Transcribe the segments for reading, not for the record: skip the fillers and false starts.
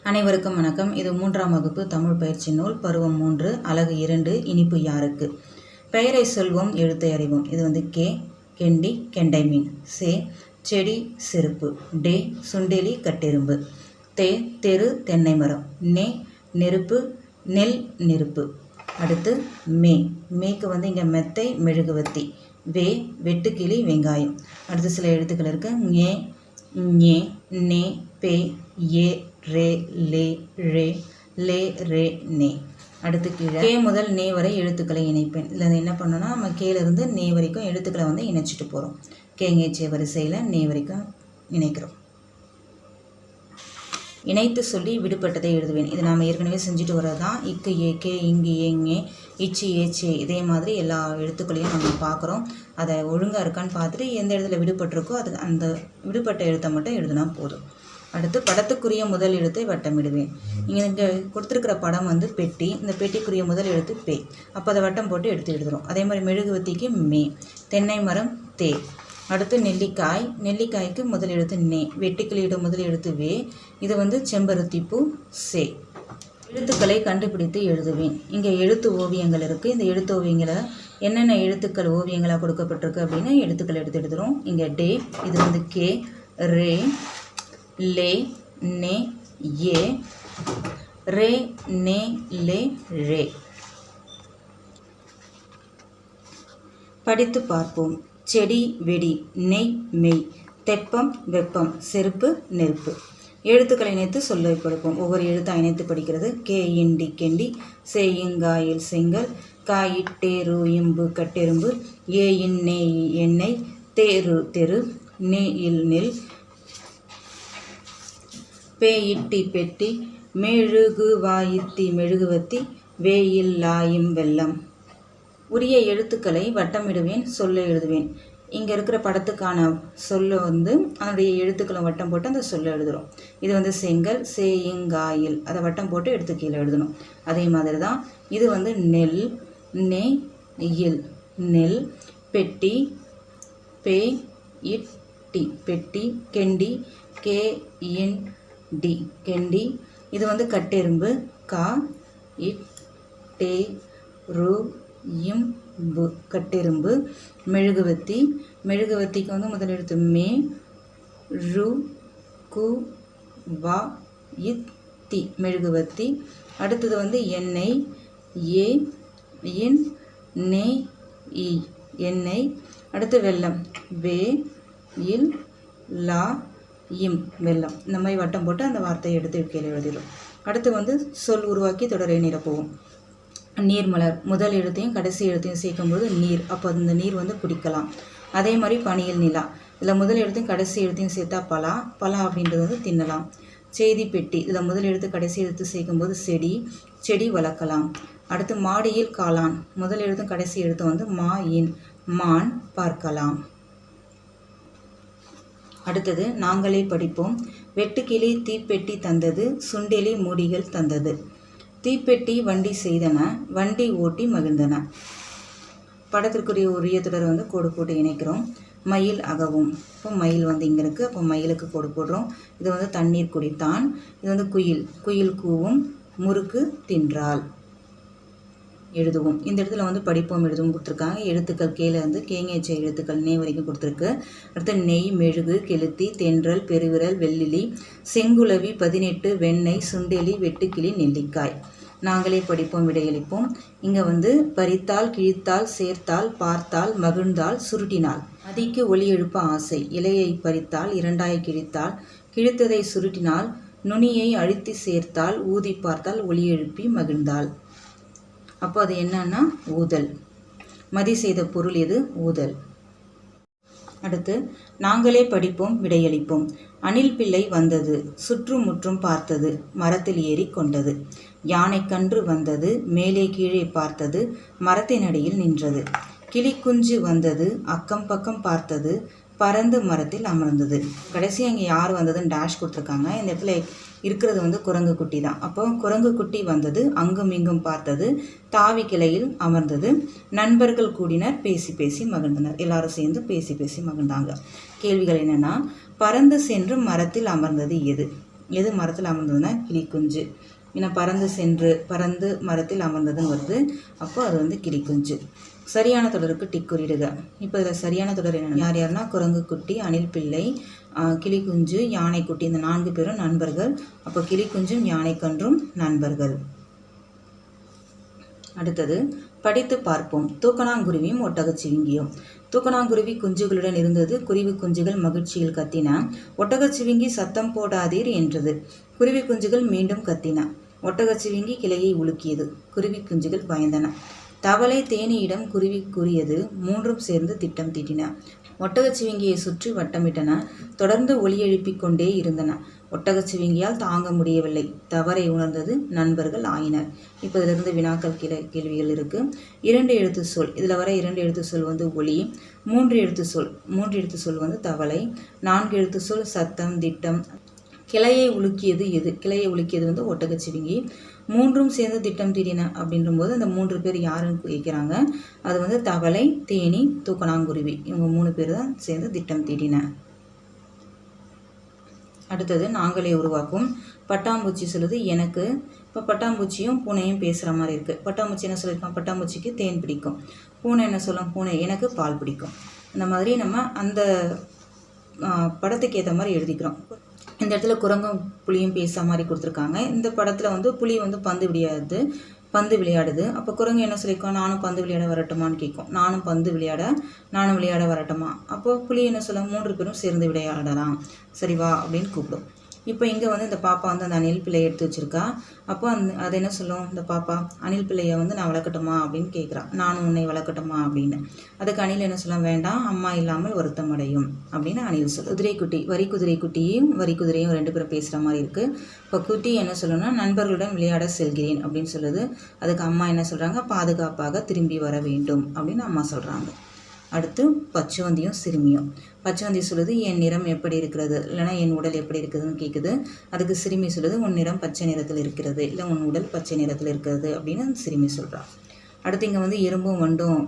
அனைவருக்கும் வணக்கம். இது 3ஆம் வகுப்பு தமிழ் பயிற்சி நூல் பருவம் 3 அலகு 2 இனிப்பு யாருக்கு. பெயரை சொல்வோம் எழுத்தை அறிவோம். இது கே கெண்டி கெண்டை மீன், சே செடி செருப்பு, டே சுண்டெலி கட்டெரும்பு, தே தெரு தென்னை மரம், நே நெருப்பு நெல் நெருப்பு. அடுத்து மேக்கு இங்கே மெத்தை மெழுகுவத்தி, வே வெட்டுக்கிளி வெங்காயம். அடுத்து சில எழுத்துக்கள் இருக்கு. ஞே ஞே நே பே ஏ ரே லே ரே லே ரே நே. அடுத்து கீழே கே முதல் நே வரை எழுத்துக்களை இணைப்பேன். இதில் என்ன பண்ணோன்னா நம்ம கேலேருந்து நே வரைக்கும் எழுத்துக்களை இணைச்சிட்டு போகிறோம். கேங்கேச்சே வரிசையில் நே வரைக்கும் இணைக்கிறோம். இணைத்து சொல்லி விடுபட்டதை எழுதுவேன். இது நாம் ஏற்கனவே செஞ்சுட்டு வர்றது தான். இக்கு ஏகே இங்கு ஏங்கே இச்சி ஏச்சே இதே மாதிரி எல்லா எழுத்துக்களையும் நம்ம பார்க்குறோம். அதை ஒழுங்காக இருக்கான்னு பார்த்துட்டு எந்த இடத்துல விடுபட்டிருக்கோ அது அந்த விடுபட்ட எழுத்தை மட்டும் எழுதுனா போதும். அடுத்து படத்துக்குரிய முதல் எழுத்தை வட்டமிடுவேன். இங்கே கொடுத்துருக்கிற படம் பெட்டி. இந்த பெட்டிக்குரிய முதல் எழுத்து பே. அப்போ அதை வட்டம் போட்டு எடுத்து எழுதுகிறோம். அதே மாதிரி மெழுகுவத்திக்கு மே, தென்னை மரம் தே. அடுத்து நெல்லிக்காய்க்கு முதல் எழுத்து நே, வெட்டுக்கிளியோட முதல் எழுத்து வே. இது செம்பருத்தி பூ சே. எழுத்துக்களை கண்டுபிடித்து எழுதுவேன். இங்கே எழுத்து ஓவியங்கள் இருக்குது. இந்த எழுத்து ஓவியங்களை என்னென்ன எழுத்துக்கள் ஓவியங்களாக கொடுக்கப்பட்டிருக்கு அப்படின்னு எழுத்துக்கள் எடுத்து எழுதுகிறோம். இங்கே டே, இது கே, ரே, லே நே ஏ, ரே நே லே ரே. படித்து பார்ப்போம். செடி வெடி, நெய் மெய், தெப்பம் வெப்பம், செருப்பு நெருப்பு. எழுத்துக்களை இணைத்து சொல்லை படிப்போம். ஒவ்வொரு எழுத்தாக இணைத்து படிக்கிறது. கே இண்டி கெண்டி, சே இங்காயில் செங்கல், காயிட்டேரு இம்பு கட்டெரும்பு, ஏ இன் நே எண்ணெய், தேரு தெரு, நே இல் நெல், பே இட்டி பெட்டி, மெழுகு வாயித்தி மெழுகுவத்தி, வேயில் லாயும் வெள்ளம். உரிய எழுத்துக்களை வட்டமிடுவேன், சொல்ல எழுதுவேன். இங்கே இருக்கிற படத்துக்கான சொல்ல அதனுடைய எழுத்துக்களை வட்டம் போட்டு அந்த சொல்ல எழுதுகிறோம். இது செங்கல், சேயிங்காயில், அதை வட்டம் போட்டு எடுத்து கீழே எழுதணும். அதே மாதிரி தான் இது நெல், நெ இல் நெல், பெட்டி, பே இட்டி பெட்டி, கெண்டி, கே இன் டி கெண்டி. இது கட்டெரும்பு, கா இட் டே ரு இம் பு கட்டெரும்பு. மெழுகுவத்திக்கு முதல் எழுத்து மே, ரு கு வா இத் தி மெழுகுவத்தி. அடுத்தது எண்ணெய், ஏ இன் நே இ எண்ணெய். அடுத்து வெல்லம், வே இல் லா இம் வெல்லம். இந்த மாதிரி வட்டம் போட்டு அந்த வார்த்தையை எடுத்து கீழே எழுதிடும். அடுத்து சொல் உருவாக்கி தொடரை நிரப்புவோம். நீர்மலர், முதல் எழுத்தையும் கடைசி எழுத்தையும் சேர்க்கும்போது நீர், அப்போ அந்த நீர் குடிக்கலாம். அதே மாதிரி பனியில் நிலா, இதில் முதல் எழுத்தையும் கடைசி எழுத்தையும் சேர்த்தா பலா, பலா அப்படின்றது தின்னலாம். செய்தி பெட்டி, இதில் முதல் எழுத்து கடைசி எழுத்து சேர்க்கும்போது செடி, செடி வளர்க்கலாம். அடுத்து மாடியில் காளான், முதல் எழுத்தும் கடைசி எழுத்து மா இன், மான் பார்க்கலாம். அடுத்தது நாங்களே படிப்போம். வெட்டுக்கிளி தீப்பெட்டி தந்தது, சுண்டெலி மூடிகள் தந்தது. தீப்பெட்டி வண்டி செய்தன, வண்டி ஓட்டி மகிழ்ந்தன. படத்திற்குரிய உரிய தொடர் கோடு போட்டு இணைக்கிறோம். மயில் அகவும், இப்போ மயில் இங்கே இருக்குது, அப்போ மயிலுக்கு கோடு போடுறோம். இது தண்ணீர் குடித்தான். இது குயில், குயில் கூவும், முறுக்கு தின்றாள். எழுதுவோம். இந்த இடத்துல படிப்போம் எழுதுவோம் கொடுத்துருக்காங்க. எழுத்துக்கள் கேல கேங்கேச்ச எழுத்துக்கள் நே வரைக்கும் கொடுத்துருக்கு. அடுத்து நெய், மெழுகு, கெளுத்தி, தென்றல், பெருவிரல், வெள்ளிலி, செங்குலவி, 18, வெண்ணெய், சுண்டெலி, வெட்டுக்கிளி, நெல்லிக்காய். நாங்களே படிப்போம் விடையளிப்போம். இங்கே பறித்தால், கிழித்தால், சேர்த்தால், பார்த்தால், மகிழ்ந்தால், சுருட்டினாள். அதிக்கு ஒலி எழுப்ப ஆசை, இலையை பறித்தால், இரண்டாய் கிழித்தால், கிழித்ததை சுருட்டினாள், நுனியை அழுத்தி சேர்த்தால், ஊதி பார்த்தால், ஒலி எழுப்பி மகிழ்ந்தாள். அப்போ அது என்னன்னா ஊதல். மதி செய்த பொருள் எது? ஊதல். அடுத்து நாங்களே படிப்போம் விடையளிப்போம். அணில் பிள்ளை வந்தது, சுற்றுமுற்றும் பார்த்தது, மரத்தில் ஏறி கொண்டது. யானை கன்று வந்தது, மேலே கீழே பார்த்தது, மரத்தின் அடியில் நின்றது. கிளி குஞ்சு வந்தது, அக்கம் பக்கம் பார்த்தது, பறந்து மரத்தில் அமர்ந்தது. கடைசியாக இங்கே யார் வந்ததுன்னு டேஷ் கொடுத்துருக்காங்க. இந்த இடத்துல இருக்கிறது குரங்கு குட்டி தான். அப்போ குரங்கு குட்டி வந்தது, அங்கும் இங்கும் பார்த்தது, தாவி கிளையில் அமர்ந்தது, நண்பர்கள் கூடினர், பேசி பேசி மகிழ்ந்தனர். எல்லாரும் சேர்ந்து பேசி பேசி மகிழ்ந்தாங்க. கேள்விகள் என்னென்னா, பறந்து சென்று மரத்தில் அமர்ந்தது எது? எது மரத்தில் அமர்ந்ததுன்னா கிளிக்குஞ்சு. ஏன்னா பறந்து மரத்தில் அமர்ந்ததுன்னு வருது. அப்போ அது வந்து கிளிக்குஞ்சு. சரியான தொடருக்கு டிக் குறியிடுக. இப்போ இதில் சரியான தொடர் என்ன, யார் யாருன்னா குரங்கு குட்டி, அணில் பிள்ளை, கிளிக்குஞ்சு, யானைக்குட்டி, இந்த 4 பேரும் நண்பர்கள். அப்போ கிளிக்குஞ்சும் யானைக்கன்றும் நண்பர்கள். அடுத்தது படித்து பார்ப்போம். தூக்கணாங்குருவியும் ஒட்டகச்சிவிங்கியும். தூக்கணாங்குருவி குஞ்சுகளுடன் இருந்தது. குருவி குஞ்சுகள் மகிழ்ச்சியில் கத்தின. ஒட்டகச்சிவிங்கி சத்தம் போடாதீர் என்றது. குருவி குஞ்சுகள் மீண்டும் கத்தின. ஒட்டகச்சிவிங்கி கிளையை உலுக்கியது. குருவி குஞ்சுகள் பயந்தன. தவளை தேனியிடம் குருவி கூறியது. 3ம் சேர்ந்து திட்டம் தீட்டின. ஒட்டகச்சிவிங்கியை சுற்றி வட்டமிட்டன. தொடர்ந்து ஒலி எழுப்பிக் கொண்டே இருந்தன. ஒட்டகச்சிவிங்கியால் தாங்க முடியவில்லை. தவறை உணர்ந்தது. நண்பர்கள் ஆயினர். இப்போ இதிலிருந்து வினாக்கள் கேள்விகள் இருக்கு. 2 எழுத்து சொல். இதில் வர 2 எழுத்து சொல் வந்து ஒலி. 3 எழுத்து சொல் வந்து தவளை. 4 எழுத்து சொல் சத்தம், திட்டம். கிளையை உலுக்கியது எது? கிளையை உலுக்கியது வந்து ஒட்டகச்சிவிங்கி. 3ம் சேர்ந்து திட்டம் தீட்டின அப்படின்ற போது அந்த 3 பேர் யாருன்னு கேட்குறாங்க. அது வந்து தவளை, தேனி, தூக்கணாங்குருவி. இவங்க 3 பேர் தான் சேர்ந்து திட்டம் தீட்டின. அடுத்தது நாங்களே உருவாக்கும். பட்டாம்பூச்சி சொல்லுது எனக்கு. இப்போ பட்டாம்பூச்சியும் பூனையும் பேசுகிற மாதிரி இருக்குது. பட்டாம்பூச்சி என்ன சொல்லியிருக்கான், பட்டாம்பூச்சிக்கு தேன் பிடிக்கும். பூனை என்ன சொல்லும், பூனை எனக்கு பால் பிடிக்கும். இந்த மாதிரி நம்ம அந்த படத்துக்கு ஏற்ற மாதிரி எழுதிக்கிறோம். இந்த இடத்துல குரங்கும் புலியும் பேசுகிற மாதிரி கொடுத்துருக்காங்க. இந்த படத்தில் வந்து புலி வந்து பந்து விளையாடுது. அப்போ குரங்கு என்ன சொல்லியிருக்கோம், நானும் பந்து விளையாட வரட்டுமான்னு கேட்கும். நானும் விளையாட வரட்டுமா. அப்போ புலி என்ன சொல்ல, 3 பேரும் சேர்ந்து விளையாடலாம், சரி வா அப்படின்னு கூப்பிடும். இப்போ இங்கே வந்து இந்த பாப்பா வந்து அந்த அணில் பிள்ளையை எடுத்து வச்சுருக்கா. அப்போ அது என்ன சொல்லும், இந்த பாப்பா அணில் பிள்ளையை வந்து நான் வளர்க்கட்டுமா அப்படின்னு கேட்குறா. நானும் உன்னை வளர்க்கட்டுமா அப்படின்னு. அதுக்கு அணில் என்ன சொல்ல, வேண்டாம், அம்மா இல்லாமல் வருத்தம் அடையும் அப்படின்னு அணில் சொல்லும். குதிரைக்குட்டி, வரிக்குதிரையும் 2 பேரும் பேசுகிற மாதிரி இருக்குது. இப்போ குட்டி என்ன சொல்லணும்னா, நண்பர்களுடன் விளையாட செல்கிறேன் அப்படின்னு சொல்லுது. அதுக்கு அம்மா என்ன சொல்கிறாங்க, பாதுகாப்பாக திரும்பி வர வேண்டும் அப்படின்னு அம்மா சொல்கிறாங்க. அடுத்து பச்சவந்தியும் சிறுமியும். பச்சவந்தி சொல்லுது, என் நிறம் எப்படி இருக்கிறது, இல்லைனா என் உடல் எப்படி இருக்குதுன்னு கேட்குது. அதுக்கு சிறுமி சொல்லுது, உன் நிறம் பச்சை நிறத்தில் இருக்கிறது, இல்லை உன் உடல் பச்சை நிறத்தில் இருக்கிறது அப்படின்னு சிறுமி சொல்கிறான். அடுத்து இங்கே வந்து எறும்பும் வண்டும்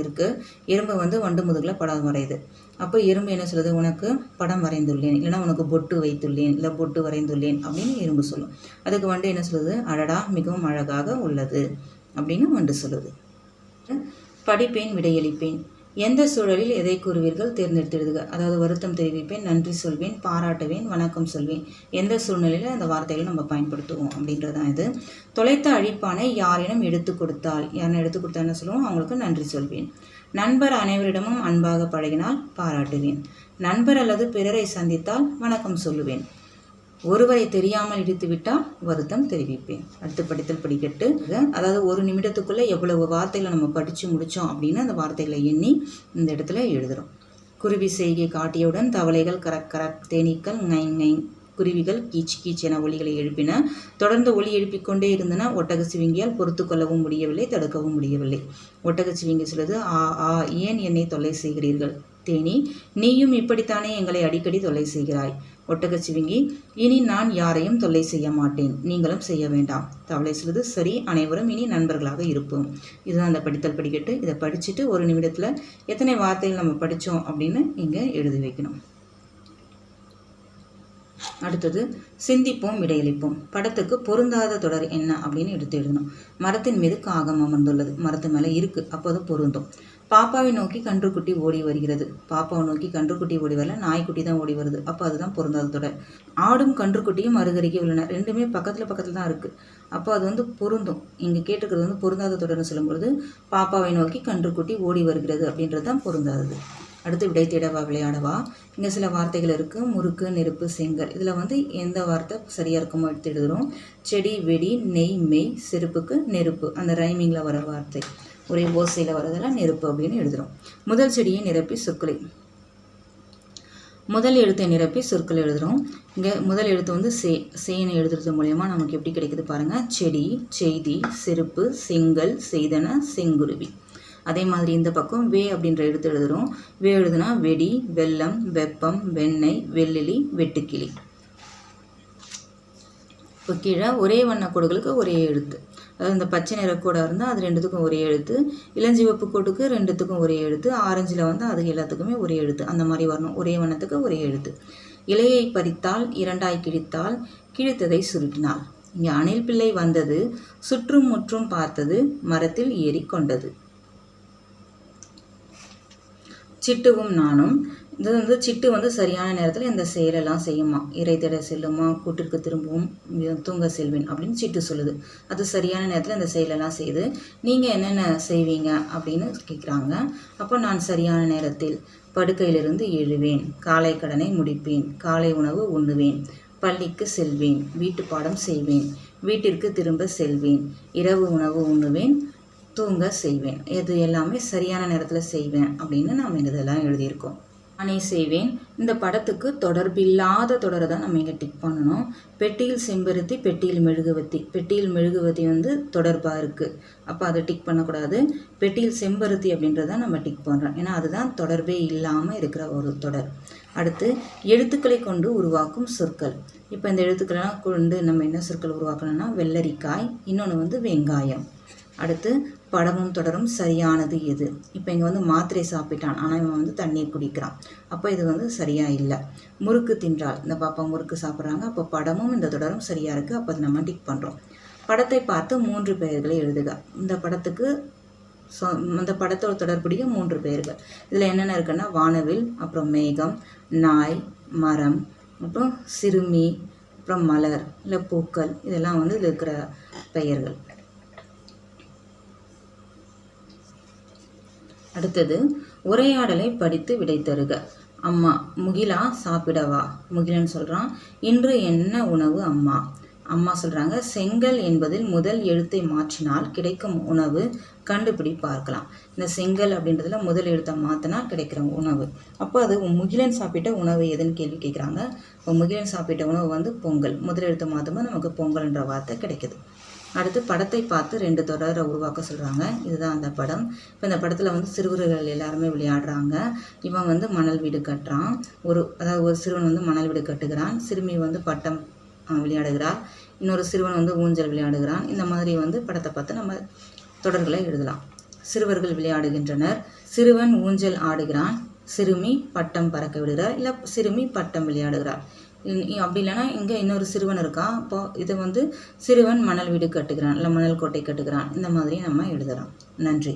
இருக்குது. எறும்பு வந்து வண்டு முதுகில் படம் வரையுது. அப்போ எறும்பு என்ன சொல்லுது, உனக்கு படம் வரைந்துள்ளேன், இல்லைனா உனக்கு பொட்டு வைத்துள்ளேன், இல்லை பொட்டு வரைந்துள்ளேன் அப்படின்னு எறும்பு சொல்லும். அதுக்கு வண்டு என்ன சொல்லுது, அடடா மிகவும் அழகாக உள்ளது அப்படின்னு வண்டு சொல்லுது. படிப்பேன் விடையளிப்பேன். எந்த சூழலில் எதை கூறுவீர்கள், தேர்ந்தெடுத்துடுக. அதாவது வருத்தம் தெரிவிப்பேன், நன்றி சொல்வேன், பாராட்டுவேன், வணக்கம் சொல்வேன். எந்த சூழ்நிலையில் அந்த வார்த்தைகளை நம்ம பயன்படுத்துவோம் அப்படின்றதான் இது. தொலைத்த அழிப்பானை யாரேனும் எடுத்து கொடுத்தால், யாரும் எடுத்து கொடுத்தா என்ன சொல்லுவோம், அவங்களுக்கு நன்றி சொல்வேன். நண்பர் அனைவரிடமும் அன்பாக பழகினால் பாராட்டுவேன். நண்பர் அல்லது பிறரை சந்தித்தால் வணக்கம் சொல்லுவேன். ஒருவரை தெரியாமல் இடித்துவிட்டால் வருத்தம் தெரிவிப்பேன். அடுத்து படித்தல் படிக்கட்டு. அதாவது 1 நிமிடத்துக்குள்ளே எவ்வளவு வார்த்தைகளை நம்ம படித்து முடித்தோம் அப்படின்னு அந்த வார்த்தைகளை எண்ணி இந்த இடத்துல எழுதுகிறோம். குருவி செய்கை காட்டியவுடன் தவளைகள் கரக் கரக், தேனீக்கள் ngை ngை, குருவிகள் கீச் கீச் என ஒலிகளை எழுப்பின. தொடர்ந்து ஒலி எழுப்பிக்கொண்டே இருந்தன. ஒட்டகச்சிவிங்கியால் பொறுத்து கொள்ளவும் முடியவில்லை, தடுக்கவும் முடியவில்லை. ஒட்டகச்சிவிங்கி சொல்லுது, ஆ ஆ ஏன் என்னை தொல்லை செய்கிறீர்கள். தேனி, நீயும் இப்படித்தானே எங்களை அடிக்கடி தொல்லை செய்கிறாய். ஒட்டகச்சிவிங்கி, இனி நான் யாரையும் தொல்லை செய்ய மாட்டேன், நீங்களும் செய்ய வேண்டாம். தவளை சொல்லுது, சரி, அனைவரும் இனி நண்பர்களாக இருப்போம். இதுதான் அந்த படித்தல் படிக்கட்டு. இதை படிச்சுட்டு 1 நிமிடத்தில் எத்தனை வார்த்தைகள் நம்ம படித்தோம் அப்படின்னு இங்கே எழுதி வைக்கணும். அடுத்தது சிந்திப்போம் விடையளிப்போம். படத்துக்கு பொருந்தாத தொடர் என்ன அப்படின்னு எடுத்து எழுதணும். மரத்தின் மீது காகம் அமர்ந்துள்ளது, மரத்து மேலே இருக்குது, அப்போ அது பொருந்தும். பாப்பாவை நோக்கி கன்றுக்குட்டி ஓடி வருகிறது. பாப்பாவை நோக்கி கன்றுக்குட்டி ஓடி வரல, நாய்க்குட்டி தான் ஓடி வருது, அப்போ அதுதான் பொருந்தாத தொடர். ஆடும் கன்றுக்குட்டியும் அருகருகே உள்ளன, ரெண்டுமே பக்கத்தில் தான் இருக்குது, அப்போ அது வந்து பொருந்தும். இங்கே கேட்டுக்கிறது வந்து பொருந்தாத தொடர்னு சொல்லும்பொழுது பாப்பாவை நோக்கி கன்றுக்குட்டி ஓடி வருகிறது அப்படின்றது தான் பொருந்தாதது. அடுத்து விடை தேடவா விளையாடவா. இங்கே சில வார்த்தைகள் இருக்குது. முறுக்கு, நெருப்பு, செங்கல். இதில் வந்து எந்த வார்த்தை சரியாக இருக்குமோ எடுத்து எழுதுகிறோம். செடி, வெடி, நெய், மெய், செருப்புக்கு நெருப்பு, அந்த ரைமிங்கில் வர வார்த்தை, ஒரே ஓசையில் வரதெல்லாம் நெருப்பு அப்படின்னு எழுதுகிறோம். முதல் செடியை நிரப்பி சொற்களை, முதல் எழுத்தை நிரப்பி சொற்களை எழுதுகிறோம். இங்கே முதல் எழுத்து வந்து சேனை எழுதுறது மூலயமா நமக்கு எப்படி கிடைக்குது பாருங்கள். செடி, செய்தி, செருப்பு, செங்கல், செய்தன, செங்குருவி. அதே மாதிரி இந்த பக்கம் வே அப்படின்ற எழுத்து எழுதுகிறோம். வே எழுதுனா வெடி, வெள்ளம், வெப்பம், வெண்ணெய், வெள்ளிலி, வெட்டுக்கிளி. இப்போ கீழே ஒரே வண்ண கோடுகளுக்கு ஒரே எழுத்து, அதாவது இந்த பச்சை நிற கோடாக இருந்தால் அது 2த்துக்கும் ஒரே எழுத்து, இளஞ்சிவப்பு கோட்டுக்கு 2த்துக்கும் ஒரே எழுத்து, ஆரஞ்சில் வந்து அது எல்லாத்துக்குமே ஒரே எழுத்து, அந்த மாதிரி வரணும். ஒரே வண்ணத்துக்கு ஒரே எழுத்து. இலையை பறித்தால் இரண்டாய் கிழித்தால் கிழித்ததை சுருட்டினாள். இங்கே அணில் பிள்ளை வந்தது, சுற்றும் முற்றும் பார்த்தது, மரத்தில் ஏறி கொண்டது. சிட்டுவும் நானும். இது சிட்டு சரியான நேரத்தில் இந்த செயலெல்லாம் செய்யுமா. இறை தேட செல்லுமா, கூட்டிற்கு திரும்பவும், தூங்க செல்வேன் அப்படின்னு சிட்டு சொல்லுது. அது சரியான நேரத்தில் இந்த செயலெல்லாம் செய்யுது. நீங்கள் என்னென்ன செய்வீங்க அப்படின்னு கேட்குறாங்க. அப்போ நான் சரியான நேரத்தில் படுக்கையிலிருந்து எழுவேன், காலை கடனை முடிப்பேன், காலை உணவு உண்ணுவேன், பள்ளிக்கு செல்வேன், வீட்டு பாடம் செய்வேன், வீட்டிற்கு திரும்ப செல்வேன், இரவு உணவு உண்ணுவேன், தூங்க செய்வேன். இது எல்லாமே சரியான நேரத்தில் செய்வேன் அப்படின்னு நாம் இதெல்லாம் எழுதியிருக்கோம். நானே செய்வேன். இந்த படத்துக்கு தொடர்பில்லாத தொடரை தான் நம்ம இங்கே டிக் பண்ணணும். பெட்டியில் செம்பருத்தி, பெட்டியில் மெழுகுவத்தி. பெட்டியில் மெழுகுவத்தி தொடர்பாக இருக்குது, அப்போ அதை டிக் பண்ணக்கூடாது. பெட்டியில் செம்பருத்தி அப்படின்றத நம்ம டிக் பண்ணுறோம், ஏன்னா அதுதான் தொடர்பே இல்லாமல் இருக்கிற ஒரு தொடர். அடுத்து எழுத்துக்களை கொண்டு உருவாக்கும் சொற்கள். இப்போ இந்த எழுத்துக்களெல்லாம் கொண்டு நம்ம என்ன சொற்கள் உருவாக்கணும்னா வெள்ளரிக்காய், இன்னொன்று வெங்காயம். அடுத்து படமும் தொடரும் சரியானது எது. இப்போ இங்கே மாத்திரை சாப்பிட்டான், ஆனால் இவன் தண்ணீர் குடிக்கிறான், அப்போ இது சரியாக இல்லை. முறுக்கு தின்றாள், இந்த பாப்பா முறுக்கு சாப்பிட்றாங்க, அப்போ படமும் இந்த தொடரும் சரியாக இருக்குது, அப்போ அதை நம்ம டிக் பண்ணுறோம். படத்தை பார்த்து 3 பெயர்களை எழுதுக. இந்த படத்துக்கு இந்த படத்தோட தொடர்புடைய 3 பெயர்கள். இதில் என்னென்ன இருக்குன்னா வானவில், அப்புறம் மேகம், நாய், மரம், அப்புறம் சிறுமி, அப்புறம் மலர் இல்லை பூக்கள், இதெல்லாம் இதில் இருக்கிற பெயர்கள். அடுத்தது உரையாடலை படித்து விடை தருக. அம்மா, முகிலா சாப்பிடவா. முகிலன் சொல்கிறான், இன்று என்ன உணவு அம்மா. அம்மா சொல்கிறாங்க, செங்கல் என்பதில் முதல் எழுத்தை மாற்றினால் கிடைக்கும் உணவு கண்டுபிடி பார்க்கலாம். இந்த செங்கல் அப்படின்றதுல முதல் எழுத்தை மாற்றினா கிடைக்கிற உணவு. அப்போ அது முகிலன் சாப்பிட்ட உணவு எதுன்னு கேள்வி கேட்குறாங்க. இப்போ முகிலன் சாப்பிட்ட உணவு பொங்கல். முதல் எழுத்தை மாற்றும்போது நமக்கு பொங்கல்ன்ற வார்த்தை கிடைக்குது. அடுத்து படத்தை பார்த்து 2 தொடரை உருவாக்க சொல்கிறாங்க. இதுதான் அந்த படம். இப்போ இந்த படத்தில் சிறுவர்கள் எல்லாருமே விளையாடுறாங்க. இவன் மணல் வீடு கட்டுறான். அதாவது ஒரு சிறுவன் மணல் வீடு கட்டுகிறான். சிறுமி பட்டம் விளையாடுகிறார். இன்னொரு சிறுவன் ஊஞ்சல் விளையாடுகிறான். இந்த மாதிரி படத்தை பார்த்து நம்ம தொடர்களை எழுதலாம். சிறுவர்கள் விளையாடுகின்றனர், சிறுவன் ஊஞ்சல் ஆடுகிறான், சிறுமி பட்டம் பறக்க விடுகிறார், இல்லை சிறுமி பட்டம் விளையாடுகிறார். அப்படி இல்லைன்னா இங்கே இன்னொரு சிறுவன் இருக்கான், அப்போ இதை சிறுவன் மணல் வீடு கட்டுகிறான் இல்லை மணல் கோட்டை கட்டுகிறான். இந்த மாதிரி நம்ம எழுதலாம். நன்றி.